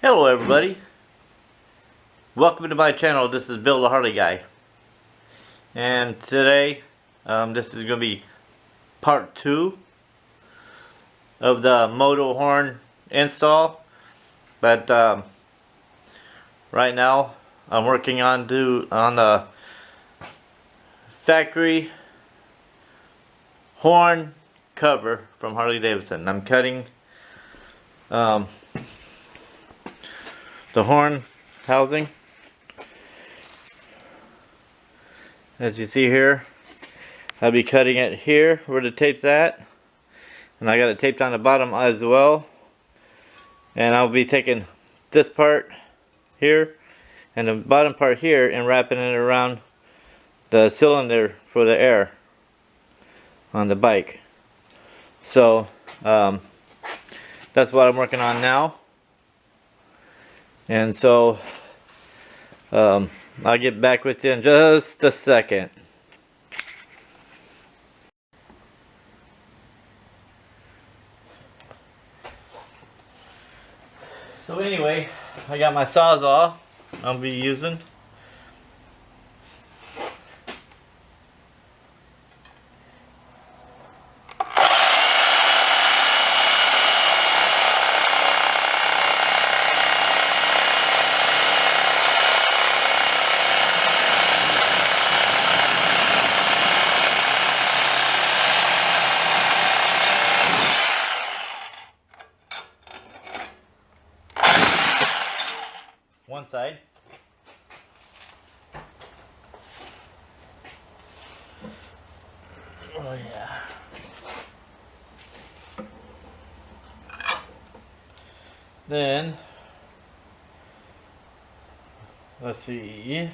Hello everybody, welcome to my channel. This is Bill the Harley Guy, and today this is going to be part 2 of the MOTO Horn install. But right now I'm working on the factory horn cover from Harley Davidson. I'm cutting the horn housing, as you see here. I'll be cutting it here where the tape's at, and I got it taped on the bottom as well. And I'll be taking this part here and the bottom part here and wrapping it around the cylinder for the air on the bike. So that's what I'm working on now. And so I'll get back with you in just a second. So anyway, I got my sawzall I'll be using. One side. Oh yeah. Then let's see.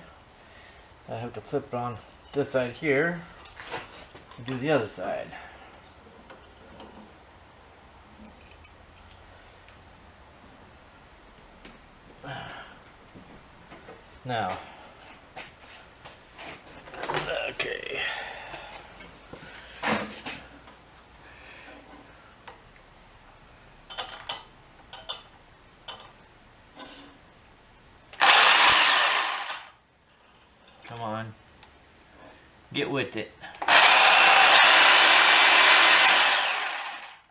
I have to flip it on this side here and do the other side. Now, okay. Come on. Get with it.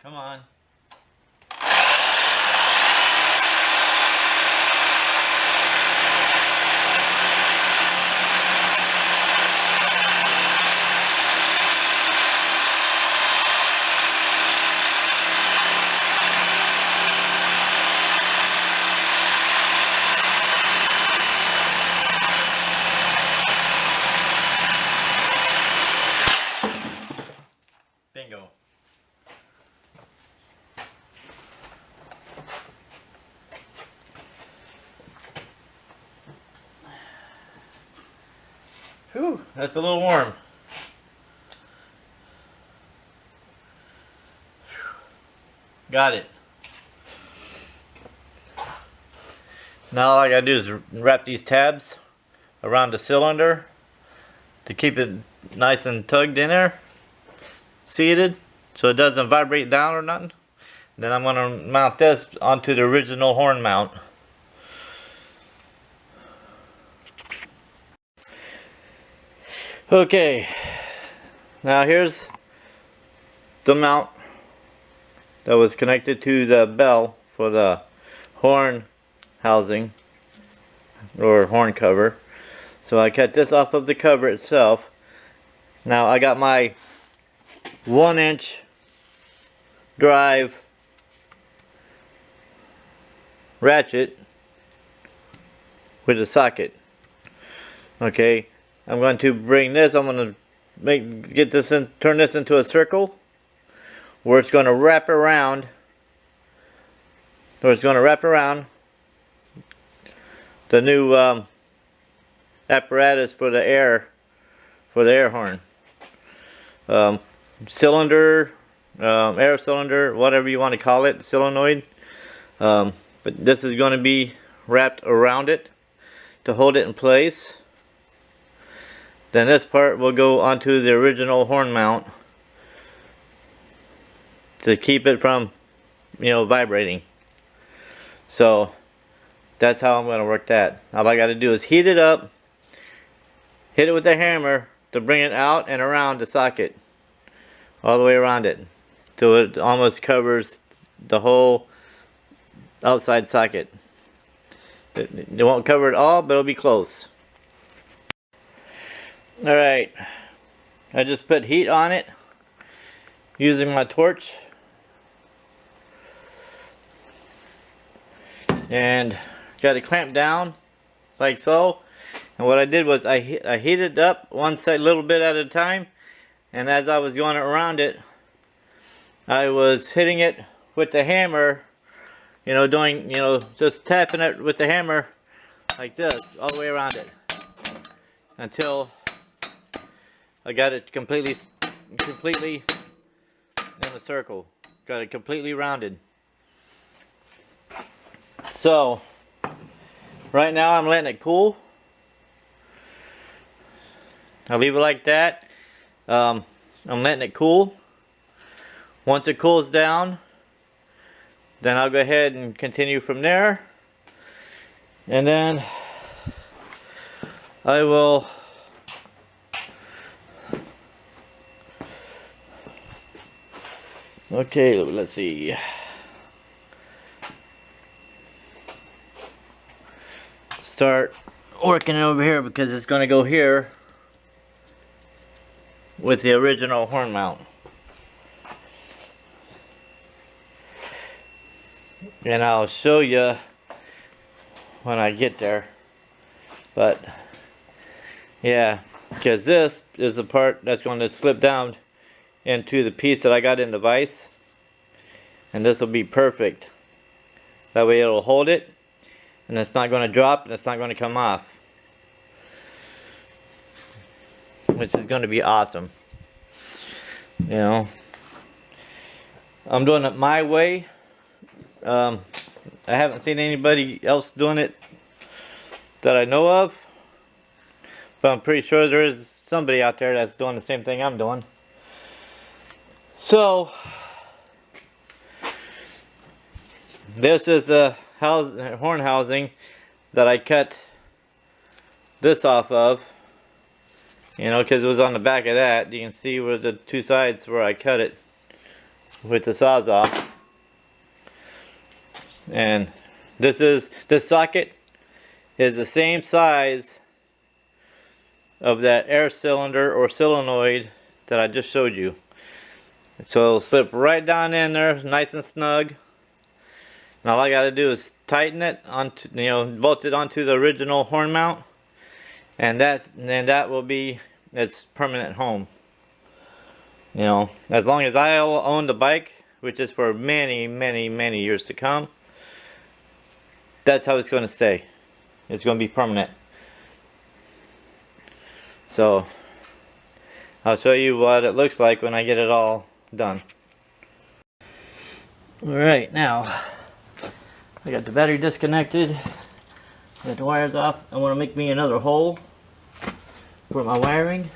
Come on. Bingo. Whew, that's a little warm. Got it. Now all I gotta do is wrap these tabs around the cylinder to keep it nice and tugged in there, seated, so it doesn't vibrate down or nothing. Then I'm going to mount this onto the original horn mount. Okay, now here's the mount that was connected to the bell for the horn housing or horn cover. So I cut this off of the cover itself. Now I got my 1-inch drive ratchet with a socket. Okay, I'm going to bring this, I'm going to turn this into a circle where it's going to wrap around, the new apparatus for the air horn. Cylinder, air cylinder, whatever you want to call it, solenoid. But this is going to be wrapped around it to hold it in place. Then this part will go onto the original horn mount to keep it from, vibrating. So That's how I'm going to work that. All I got to do is heat it up, hit it with a hammer to bring it out and around the socket, all the way around it, so it almost covers the whole outside socket. It won't cover it all, but it'll be close. Alright, I just put heat on it using my torch, and got it clamped down like so. And what I did was I heated up one side a little bit at a time, and as I was going around it, I was hitting it with the hammer, you know, doing, you know, just tapping it with the hammer like this all the way around it until I got it completely in a circle. Got it completely rounded. So right now I'm letting it cool. I'll leave it like that. I'm letting it cool. Once it cools down, then I'll go ahead and continue from there. And then I will let's see. Start working over here because it's going to go here with the original horn mount. And I'll show you when I get there. But yeah, because this is the part that's going to slip down into the piece that I got in the vise, and this will be perfect. That way it'll hold it, and it's not going to drop, and it's not going to come off, which is going to be awesome. You know, I'm doing it my way. I haven't seen anybody else doing it that I know of, but I'm pretty sure there is somebody out there that's doing the same thing I'm doing. So this is the horn housing that I cut this off of, you know, because it was on the back of that. You can see where the two sides where I cut it with the Sawzall. And this socket is the same size of that air cylinder or solenoid that I just showed you. So it'll slip right down in there, nice and snug. And all I got to do is tighten it onto, you know, bolt it onto the original horn mount, and that will be its permanent home. You know, as long as I own the bike, which is for many, many, many years to come, that's how it's going to stay. It's going to be permanent. So I'll show you what it looks like when I get it all done. Alright, now I got the battery disconnected, got the wires off. I want to make me another hole for my wiring.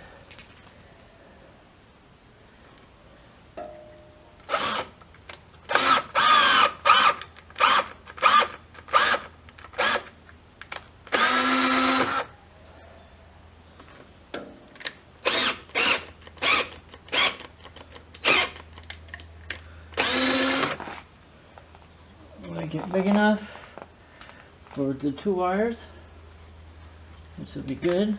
Make it big enough for the two wires. This will be good.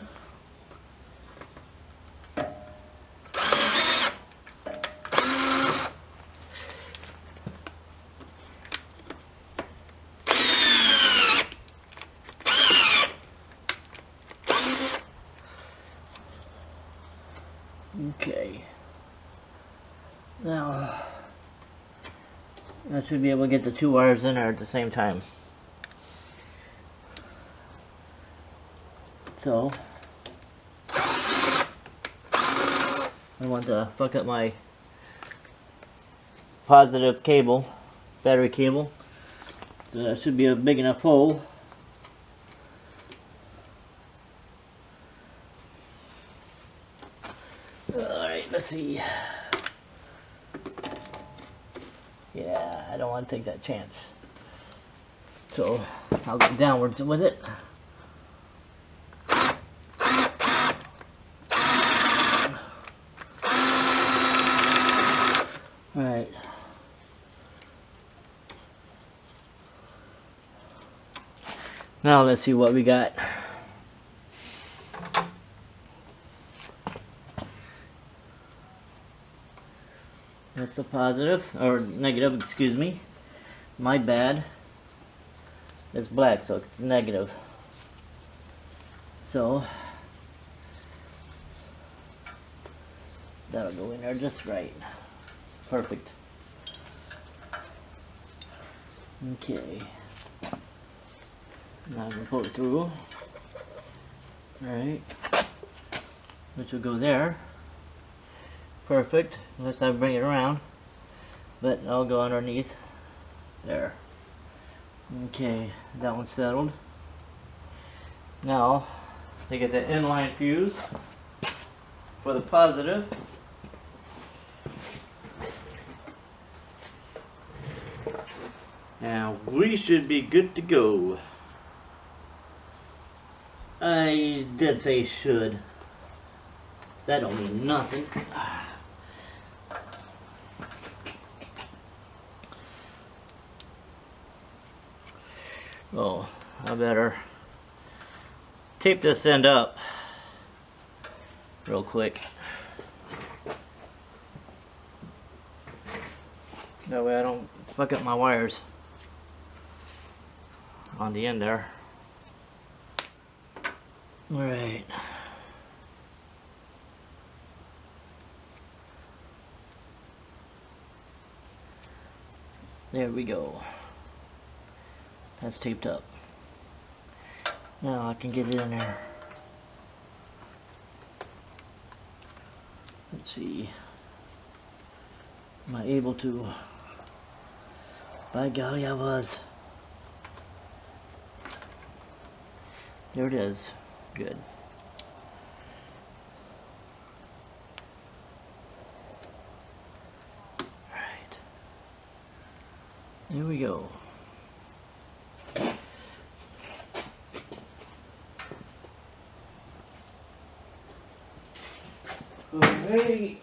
Okay. Now I should be able to get the two wires in there at the same time. So I want to fuck up my positive cable, battery cable. So that should be a big enough hole. Alright, let's see. Yeah, I don't want to take that chance. So I'll go downwards with it. Alright. Now let's see what we got. That's the positive, or negative, excuse me. My bad. It's black, so it's negative. So that'll go in there just right. Perfect. Okay. Now I can pull it through. Alright. Which will go there. Perfect. Unless I bring it around. But I'll go underneath. There. Okay. That one's settled. Now, to get the inline fuse for the positive. Now we should be good to go. I did say should. That don't mean nothing. Oh, I better tape this end up real quick. That way I don't fuck up my wires on the end there. Alright. There we go. That's taped up. Now I can get it in there. Let's see. Am I able to? By golly, I was. There it is. Good. Alright. Here we go. Alrighty.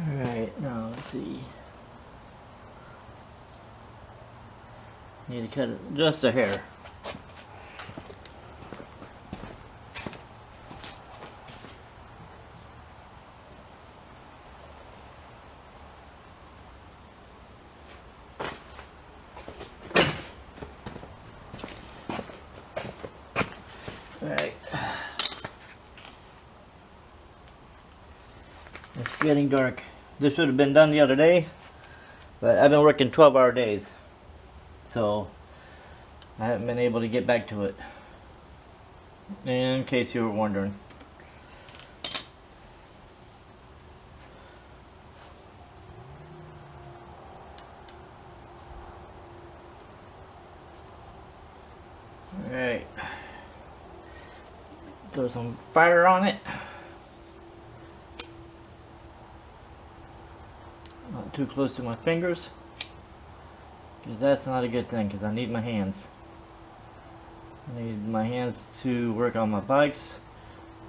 Alright, now let's see. Need to cut it just a hair. Alright. It's getting dark. This should have been done the other day, but I've been working 12-hour days, so I haven't been able to get back to it, in case you were wondering. Alright, throw some fire on it. Not too close to my fingers, because that's not a good thing, because I need my hands. I need my hands to work on my bikes.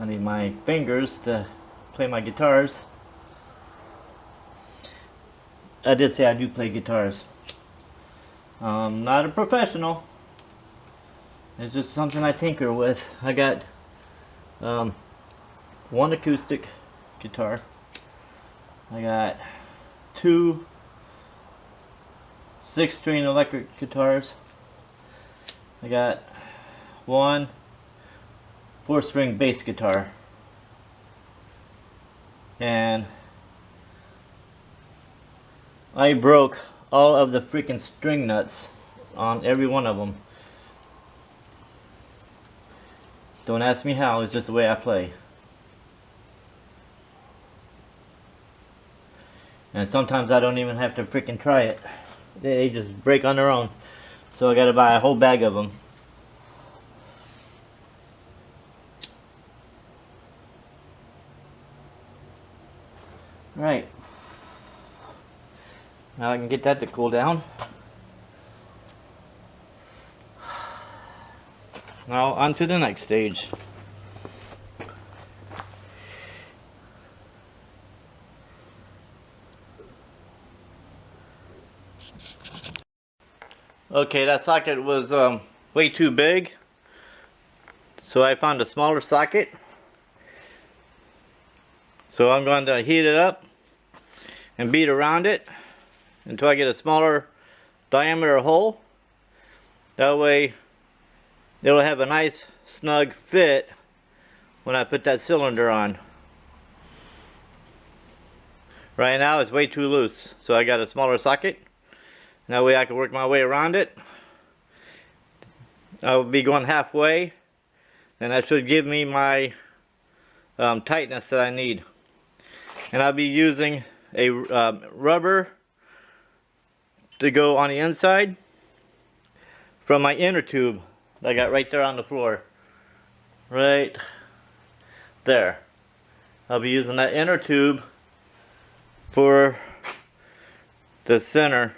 I need my fingers to play my guitars. I did say I do play guitars. Not a professional. It's just something I tinker with. I got one acoustic guitar. I got 2 6-string electric guitars. I got 1 4-string bass guitar. And I broke all of the freaking string nuts on every one of them. Don't ask me how, it's just the way I play. And sometimes I don't even have to freaking try it. They just break on their own. So I gotta buy a whole bag of them. Right. Now I can get that to cool down. Now on to the next stage. Okay, that socket was way too big, so I found a smaller socket. So I'm going to heat it up and beat around it until I get a smaller diameter hole. That way it'll have a nice snug fit when I put that cylinder on. Right now it's way too loose, so I got a smaller socket. That way I can work my way around it. I'll be going halfway, and that should give me my tightness that I need. And I'll be using a rubber to go on the inside from my inner tube that I got right there on the floor. Right there. I'll be using that inner tube for the center.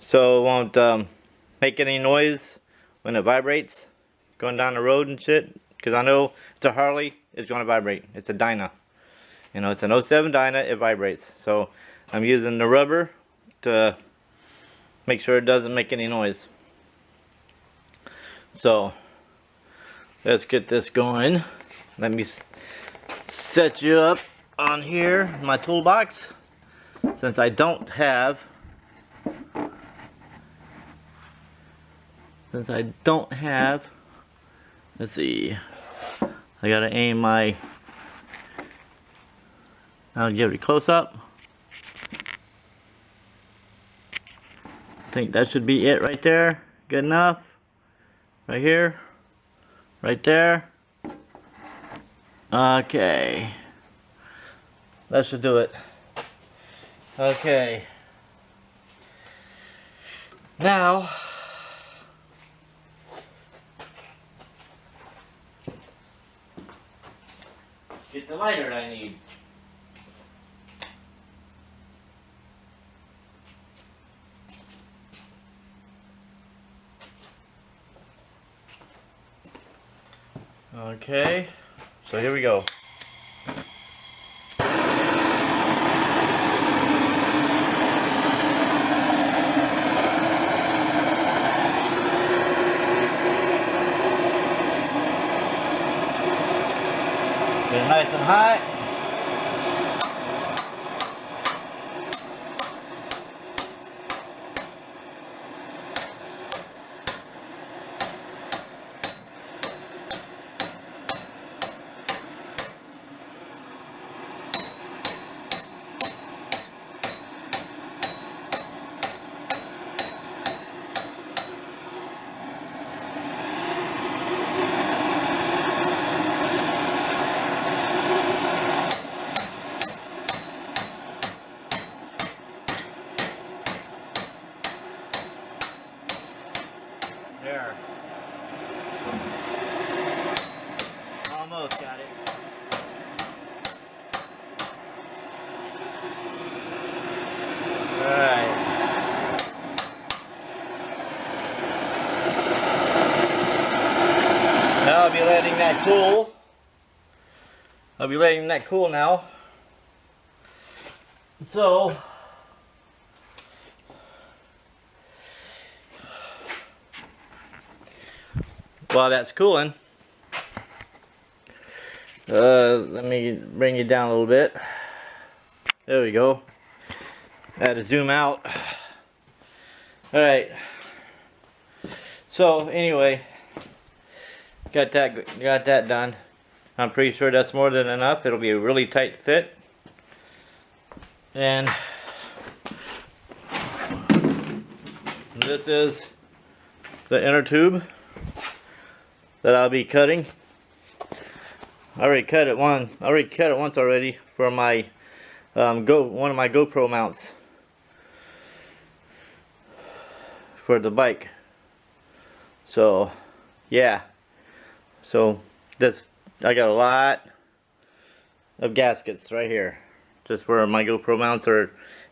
So it won't make any noise when it vibrates going down the road and shit. Because I know it's a Harley, it's going to vibrate. It's a Dyna. You know, it's an 07 Dyna, it vibrates. So I'm using the rubber to make sure it doesn't make any noise. So let's get this going. Let me set you up on here, my toolbox. Since I don't have let's see, I gotta aim my, I'll give it a close up. I think that should be it right there. Good enough. Right here, right there. Okay, that should do it. Okay, now get the lighter I need. Okay, so here we go. Get it nice and hot. There. Almost got it. Alright. Now I'll be letting that cool. I'll be letting that cool now. So while that's cooling, Let me bring you down a little bit. There we go. I had to zoom out. Alright. So anyway, got that done. I'm pretty sure that's more than enough. It'll be a really tight fit. And this is the inner tube that I'll be cutting. I already cut it once already for my one of my GoPro mounts for the bike. So yeah, so this, I got a lot of gaskets right here just for my GoPro mounts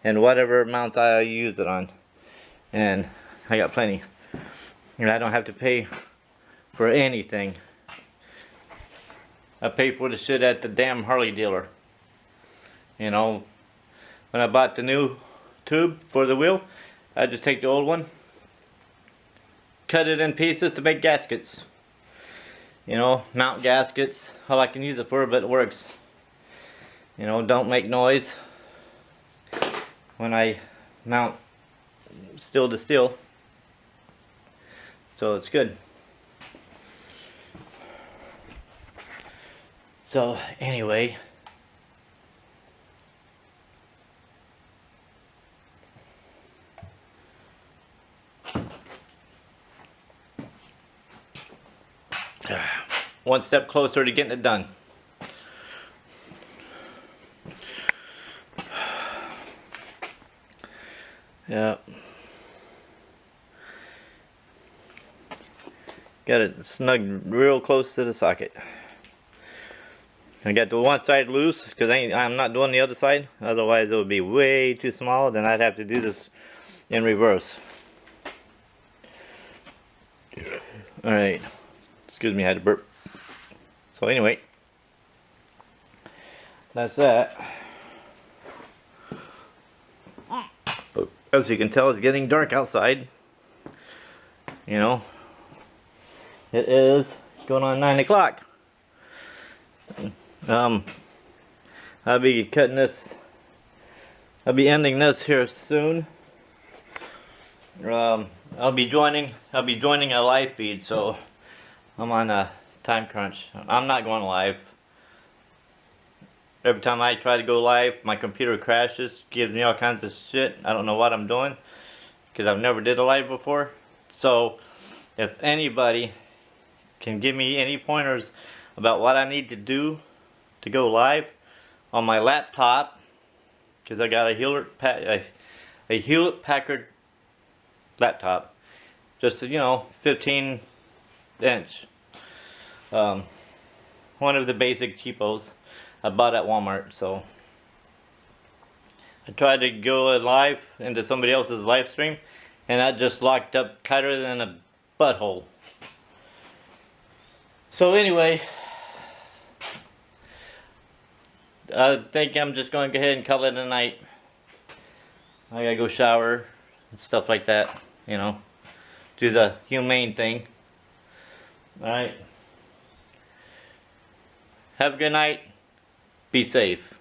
and whatever mounts I use it on, and I got plenty, and I don't have to pay for anything. I paid for the shit at the damn Harley dealer. You know, when I bought the new tube for the wheel, I just take the old one, cut it in pieces to make gaskets. You know, mount gaskets, all I can use it for, but it works. You know, don't make noise when I mount steel to steel. So it's good. So anyway, one step closer to getting it done. Yeah. Got it snug real close to the socket. I got the one side loose because I'm not doing the other side. Otherwise it would be way too small. Then I'd have to do this in reverse. Alright. Excuse me, I had to burp. So anyway, that's that. As you can tell, it's getting dark outside. You know, it is going on 9 o'clock. I'll be cutting this. I'll be ending this here soon. I'll be joining a live feed, so I'm on a time crunch. I'm not going live. Every time I try to go live, my computer crashes, gives me all kinds of shit. I don't know what I'm doing because I've never did a live before. So if anybody can give me any pointers about what I need to do to go live on my laptop, because I got a Hewlett-Packard laptop, just you know, 15-inch, one of the basic cheapos I bought at Walmart. So I tried to go live into somebody else's live stream, and that just locked up tighter than a butthole. So anyway, I think I'm just going to go ahead and call it a night. I gotta go shower and stuff like that, you know, do the humane thing. Alright, have a good night, be safe.